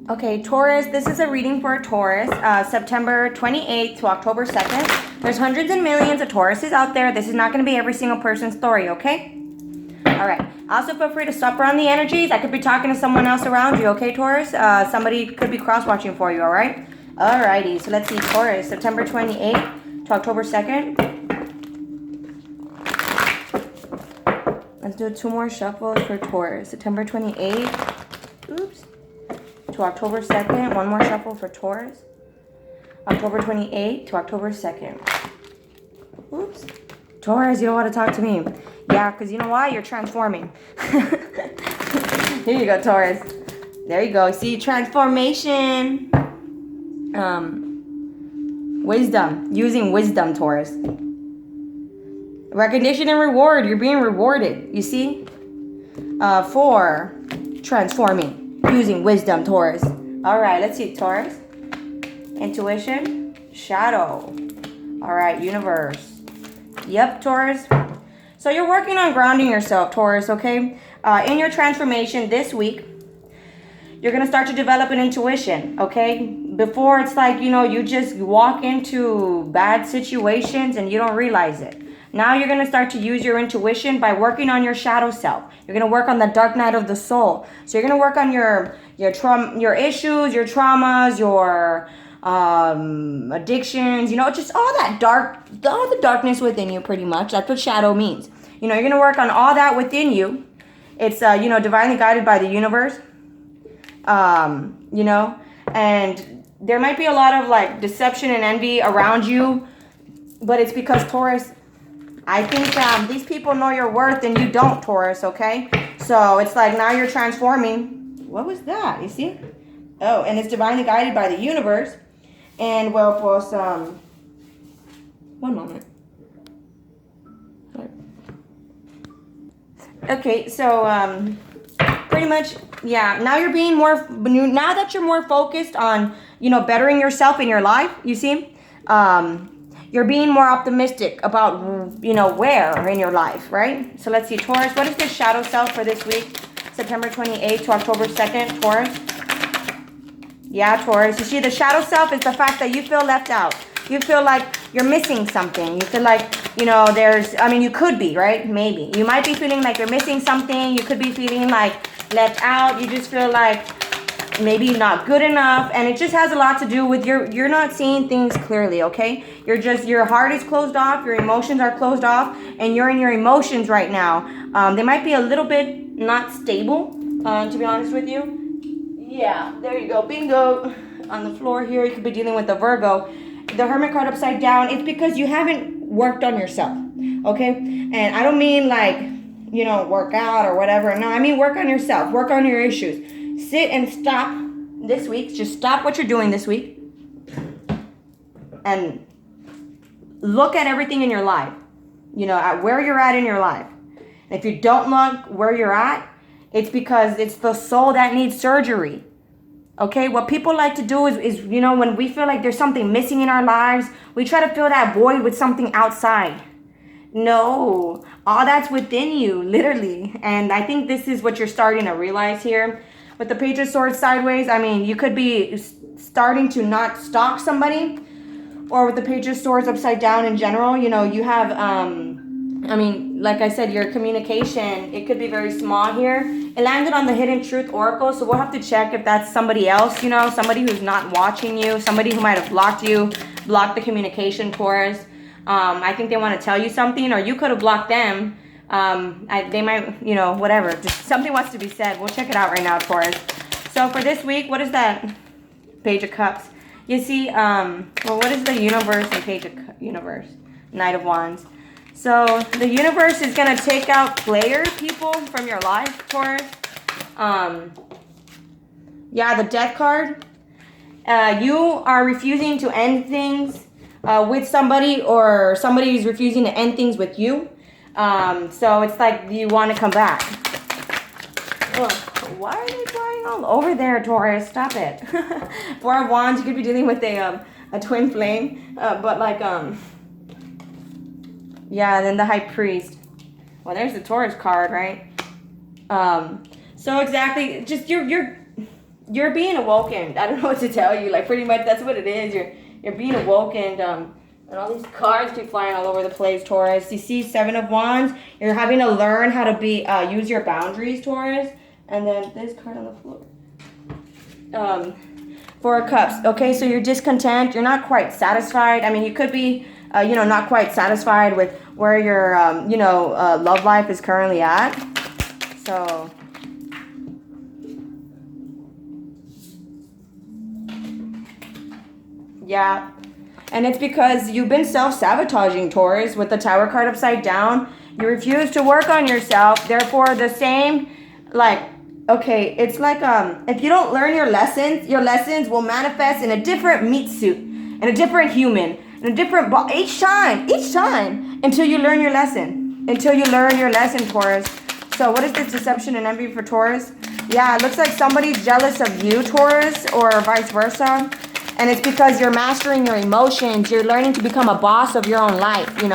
Okay, Taurus, this is a reading for Taurus, September 28th to October 2nd. There's hundreds and millions of Tauruses out there. This is not going to be every single person's story, okay? All right. Also, feel free to stop around the energies. I could be talking to someone else around you, okay, Taurus? Somebody could be cross-watching for you, all right? All righty. So let's see, Taurus, September 28th to October 2nd. Let's do 2 more shuffles for Taurus. September 28th. Oops. To October 2nd. 1 more shuffle for Taurus. October 28th to October 2nd. Oops. Taurus, you don't want to talk to me. Yeah, because you know why? You're transforming. Here you go, Taurus. There you go. See, transformation. Wisdom. Using wisdom, Taurus. Recognition and reward. You're being rewarded. You see? For transforming. Using wisdom, Taurus. All right, let's see, Taurus. Intuition. Shadow. All right, universe. Yep, Taurus. So you're working on grounding yourself, Taurus, okay? In your transformation this week, you're going to start to develop an intuition, okay? Before, it's like, you know, you just walk into bad situations and you don't realize it. Now you're going to start to use your intuition by working on your shadow self. You're going to work on the dark night of the soul. So you're going to work on your issues, your traumas, your addictions, you know, just all the darkness within you, pretty much. That's what shadow means. You know, you're going to work on all that within you. It's, you know, divinely guided by the universe. You know, and there might be a lot of like deception and envy around you, but it's because, Taurus, I think these people know your worth and you don't, Taurus, okay? So it's like now you're transforming. What was that? You see? Oh, and it's divinely guided by the universe. And well, pues, one moment. Okay, so pretty much, yeah, now you're being more, now that you're more focused on, you know, bettering yourself in your life, you see? You're being more optimistic about, you know, where in your life, right? So let's see, Taurus, what is the shadow self for this week? September 28th to October 2nd, Taurus. Yeah, Taurus. You see, the shadow self is the fact that you feel left out. You feel like you're missing something. You feel like, you know, you could be, right? Maybe. You might be feeling like you're missing something. You could be feeling like left out. You just feel like maybe not good enough, and it just has a lot to do with you're not seeing things clearly, okay? Your heart is closed off, your emotions are closed off, and you're in your emotions right now. They might be a little bit not stable, to be honest with you. Yeah, there you go, bingo. On the floor here, you could be dealing with a Virgo. The Hermit card upside down, it's because you haven't worked on yourself, okay? And I don't mean like, you know, work out or whatever. No, I mean work on yourself, work on your issues. Sit and stop this week. Just stop what you're doing this week. And look at everything in your life. You know, at where you're at in your life. And if you don't look where you're at, it's because it's the soul that needs surgery. Okay? What people like to do is, you know, when we feel like there's something missing in our lives, we try to fill that void with something outside. No. All that's within you, literally. And I think this is what you're starting to realize here. With the Page of Swords sideways, I mean, you could be starting to not stalk somebody. Or with the Page of Swords upside down in general, you know, you have, I mean, like I said, your communication, it could be very small here. It landed on the Hidden Truth Oracle, so we'll have to check if that's somebody else, you know, somebody who's not watching you, somebody who might have blocked you, blocked the communication, Taurus. I think they want to tell you something, or you could have blocked them. They might, you know, whatever. Just something wants to be said. We'll check it out right now, Taurus. So for this week, what is that? Page of Cups. You see, well, what is the universe and Page of Universe? Knight of Wands. So the universe is going to take out people from your life, Taurus. Yeah, the Death card. You are refusing to end things with somebody, or somebody is refusing to end things with you. So it's like you want to come back. Ugh, why are they flying all over there, Taurus? Stop it. Four of Wands, you could be dealing with a twin flame. But like, yeah, and then the High Priest. Well, there's the Taurus card, right? So exactly, just you're you're being awoken. I don't know what to tell you. Like, pretty much that's what it is. You're being awokened. And all these cards keep flying all over the place, Taurus. You see 7 of Wands. You're having to learn how to use your boundaries, Taurus. And then this card on the floor. 4 of Cups. Okay, so you're discontent. You're not quite satisfied. I mean, you could be, not quite satisfied with where your, love life is currently at. So, yeah. And it's because you've been self-sabotaging, Taurus, with the Tower card upside down. You refuse to work on yourself. Therefore, the same, okay, it's like if you don't learn your lessons will manifest in a different meat suit, in a different human, in a different each time, until you learn your lesson. Until you learn your lesson, Taurus. So what is this deception and envy for Taurus? Yeah, it looks like somebody's jealous of you, Taurus, or vice versa. And it's because you're mastering your emotions. You're learning to become a boss of your own life, King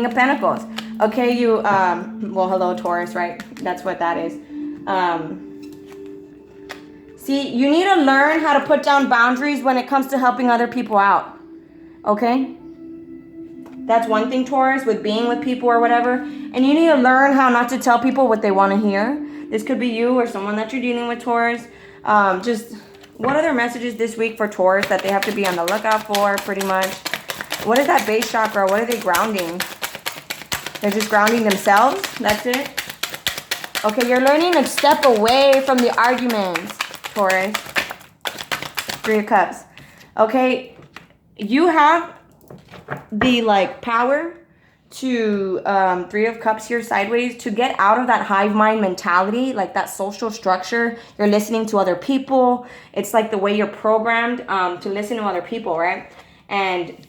of Pentacles. Okay, hello, Taurus, right? That's what that is. See, you need to learn how to put down boundaries when it comes to helping other people out. Okay? That's one thing, Taurus, with being with people or whatever. And you need to learn how not to tell people what they want to hear. This could be you or someone that you're dealing with, Taurus. What other messages this week for Taurus that they have to be on the lookout for, pretty much? What is that base chakra? What are they grounding? They're just grounding themselves? That's it? Okay, you're learning to step away from the arguments, Taurus. 3 of Cups. Okay, you have the, power to 3 of Cups here sideways to get out of that hive mind mentality, like that social structure. You're listening to other people. It's like the way you're programmed to listen to other people, right? And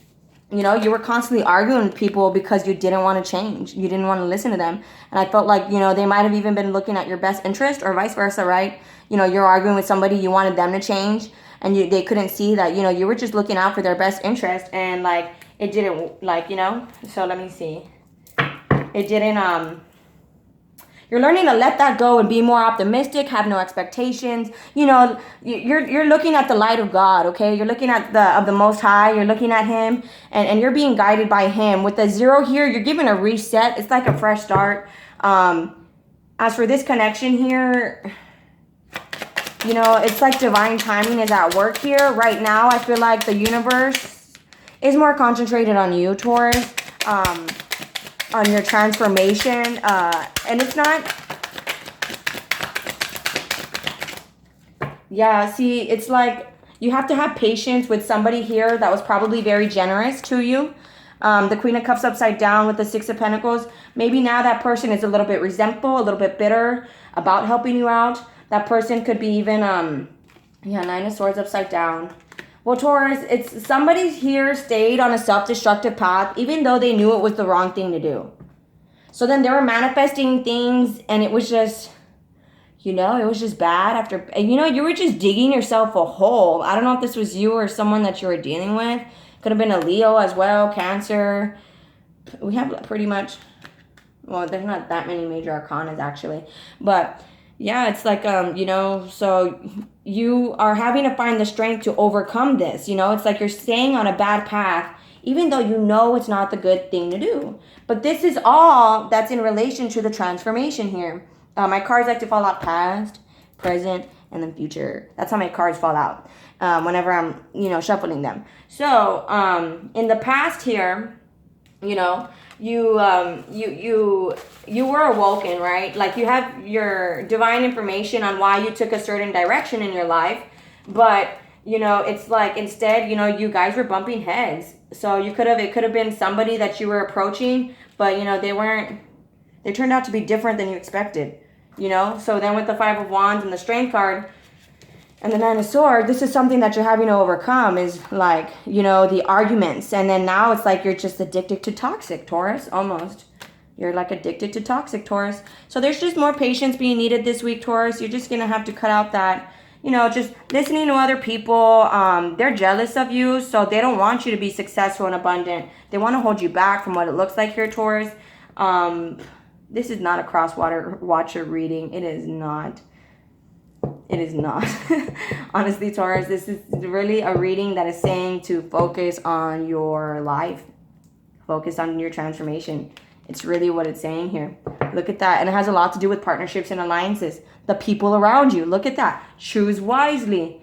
you were constantly arguing with people because you didn't want to change. You didn't want to listen to them. And I felt like, they might have even been looking at your best interest or vice versa, right? You're arguing with somebody, you wanted them to change, and they couldn't see that, you were just looking out for their best interest, and it didn't, so let me see. It didn't, you're learning to let that go and be more optimistic, have no expectations. You're looking at the light of God, okay? You're looking at the Most High. You're looking at Him, and you're being guided by Him. With the 0 here, you're given a reset. It's like a fresh start. As for this connection here, it's like divine timing is at work here. Right now, I feel like the universe is more concentrated on you, Taurus. On your transformation, and it's not, see, it's like you have to have patience with somebody here that was probably very generous to you. The Queen of Cups upside down with the 6 of Pentacles. Maybe now that person is a little bit resentful, a little bit bitter about helping you out. That person could be even, 9 of Swords upside down. Well, Taurus, it's somebody here stayed on a self-destructive path, even though they knew it was the wrong thing to do. So then they were manifesting things, and it was just, it was just bad after, you were just digging yourself a hole. I don't know if this was you or someone that you were dealing with. Could have been a Leo as well, Cancer. We have pretty much, well, there's not that many major arcanas, actually. But yeah, it's like, so you are having to find the strength to overcome this. It's like you're staying on a bad path, even though it's not the good thing to do. But this is all that's in relation to the transformation here. My cards like to fall out past, present, and then future. That's how my cards fall out whenever I'm, shuffling them. So in the past here, you were awoken, right? Like you have your divine information on why you took a certain direction in your life, but it's like instead, you guys were bumping heads. So it could have been somebody that you were approaching, but they turned out to be different than you expected, So then with the 5 of Wands and the Strength card and the 9 of Swords, this is something that you're having to overcome is like, the arguments. And then now it's like you're just addicted to toxic, Taurus, almost. You're like addicted to toxic, Taurus. So there's just more patience being needed this week, Taurus. You're just going to have to cut out that, just listening to other people. They're jealous of you, so they don't want you to be successful and abundant. They want to hold you back from what it looks like here, Taurus. This is not a cross-watcher reading. It is not. It is not. Honestly, Taurus, this is really a reading that is saying to focus on your life. Focus on your transformation. It's really what it's saying here. Look at that. And it has a lot to do with partnerships and alliances. The people around you. Look at that. Choose wisely.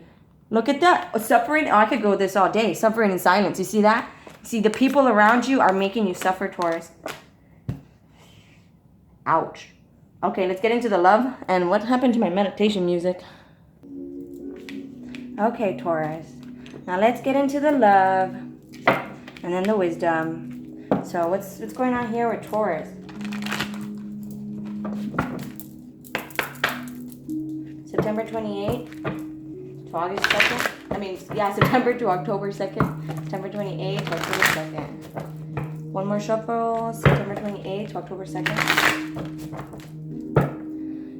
Look at that. Suffering. Oh, I could go this all day. Suffering in silence. You see that? See, the people around you are making you suffer, Taurus. Ouch. Okay, let's get into the love. And what happened to my meditation music? Okay, Taurus. Now let's get into the love. And then the wisdom. So what's going on here with Taurus? September 28th to August 2nd. September to October 2nd. September 28th to October 2nd. One more shuffle. September 28th to October 2nd.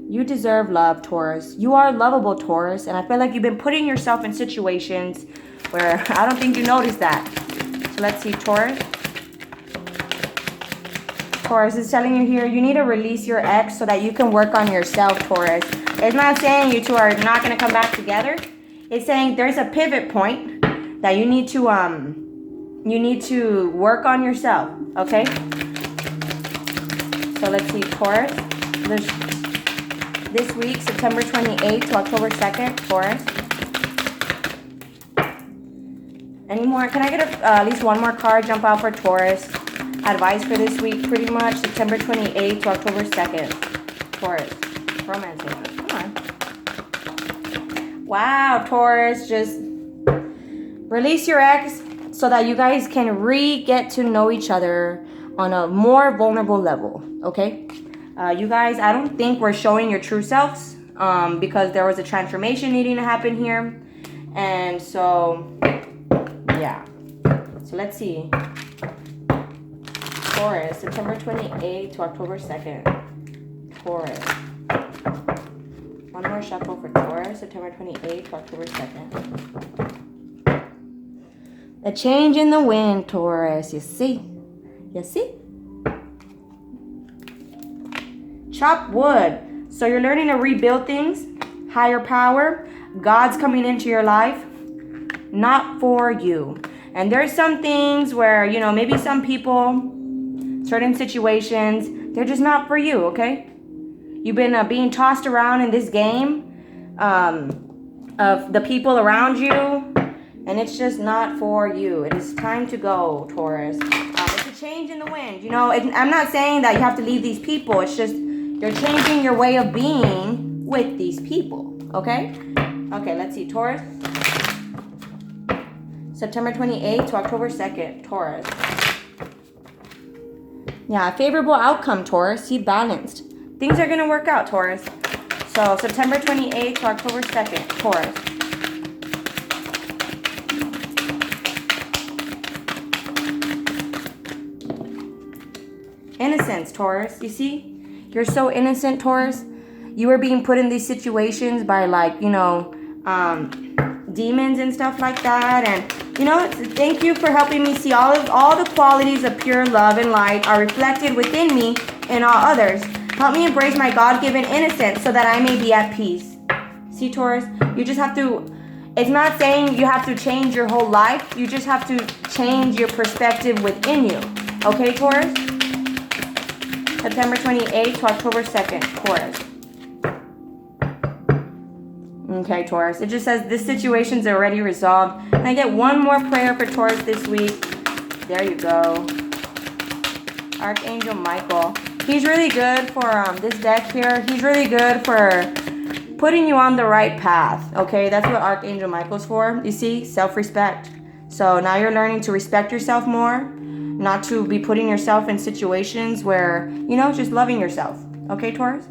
You deserve love, Taurus. You are lovable, Taurus. And I feel like you've been putting yourself in situations where I don't think you noticed that. So let's see, Taurus. Taurus is telling you here, you need to release your ex so that you can work on yourself, Taurus. It's not saying you two are not going to come back together. It's saying there's a pivot point that you need to work on yourself, okay? So let's see, Taurus. This week, September 28th to October 2nd, Taurus. Any more? Can I get at least one more card jump out for Taurus? Advice for this week, pretty much September 28th to October 2nd. Taurus. Romance. Come on. Wow, Taurus. Just release your ex so that you guys can get to know each other on a more vulnerable level. Okay? You guys, I don't think we're showing your true selves because there was a transformation needing to happen here. And so, yeah. So let's see. Taurus, September 28th to October 2nd. Taurus. One more shuffle for Taurus, September 28th to October 2nd. A change in the wind, Taurus. You see? You see? Chop wood. So you're learning to rebuild things. Higher power. God's coming into your life. Not for you. And there's some things where, maybe some people, certain situations, they're just not for you, okay? You've been being tossed around in this game of the people around you, and it's just not for you. It is time to go, Taurus. It's a change in the wind. I'm not saying that you have to leave these people. It's just you're changing your way of being with these people, okay? Okay, let's see, Taurus. September 28th to October 2nd, Taurus. Yeah, favorable outcome, Taurus. See, balanced. Things are going to work out, Taurus. So, September 28th to October 2nd, Taurus. Innocence, Taurus. You see? You're so innocent, Taurus. You were being put in these situations by, demons and stuff like that. And, thank you for helping me see all the qualities of pure love and light are reflected within me and all others. Help me embrace my God-given innocence so that I may be at peace. See, Taurus, you just have to, it's not saying you have to change your whole life. You just have to change your perspective within you. Okay, Taurus? September 28th to October 2nd, Taurus. Okay, Taurus. It just says this situation's already resolved. And I get one more prayer for Taurus this week. There you go. Archangel Michael. He's really good for this deck here. He's really good for putting you on the right path. Okay, that's what Archangel Michael's for. You see, self-respect. So now you're learning to respect yourself more. Not to be putting yourself in situations where, just loving yourself. Okay, Taurus?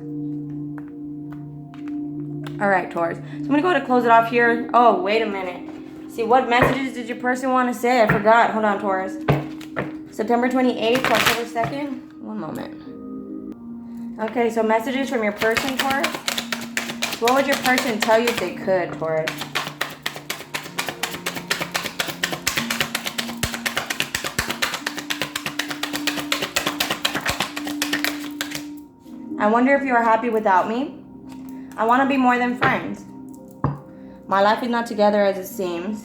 All right, Taurus. So I'm going to go to close it off here. Oh, wait a minute. See, what messages did your person want to say? I forgot. Hold on, Taurus. September 28th to October 2nd. One moment. Okay, so messages from your person, Taurus. What would your person tell you if they could, Taurus? I wonder if you are happy without me. I want to be more than friends. My life is not together as it seems.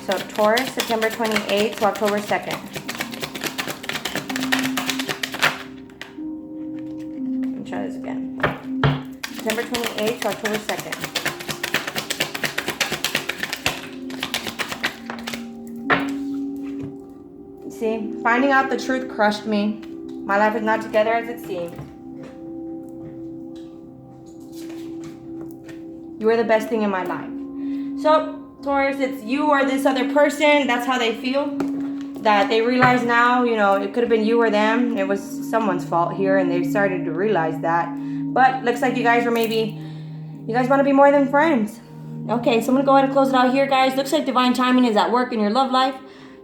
So Taurus, September 28th to October 2nd. Let me try this again. September 28th to October 2nd. See, finding out the truth crushed me. My life is not together as it seemed. You are the best thing in my life. So, Taurus, it's you or this other person. That's how they feel. That they realize now, you know, it could have been you or them. It was someone's fault here, and they started to realize that. But looks like you guys want to be more than friends. Okay, so I'm going to go ahead and close it out here, guys. Looks like divine timing is at work in your love life.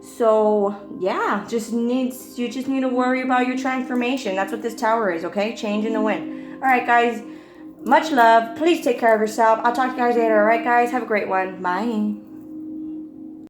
So, yeah, you just need to worry about your transformation. That's what this tower is, okay? Change in the wind. All right, guys. Much love. Please take care of yourself. I'll talk to you guys later. All right, guys? Have a great one. Bye.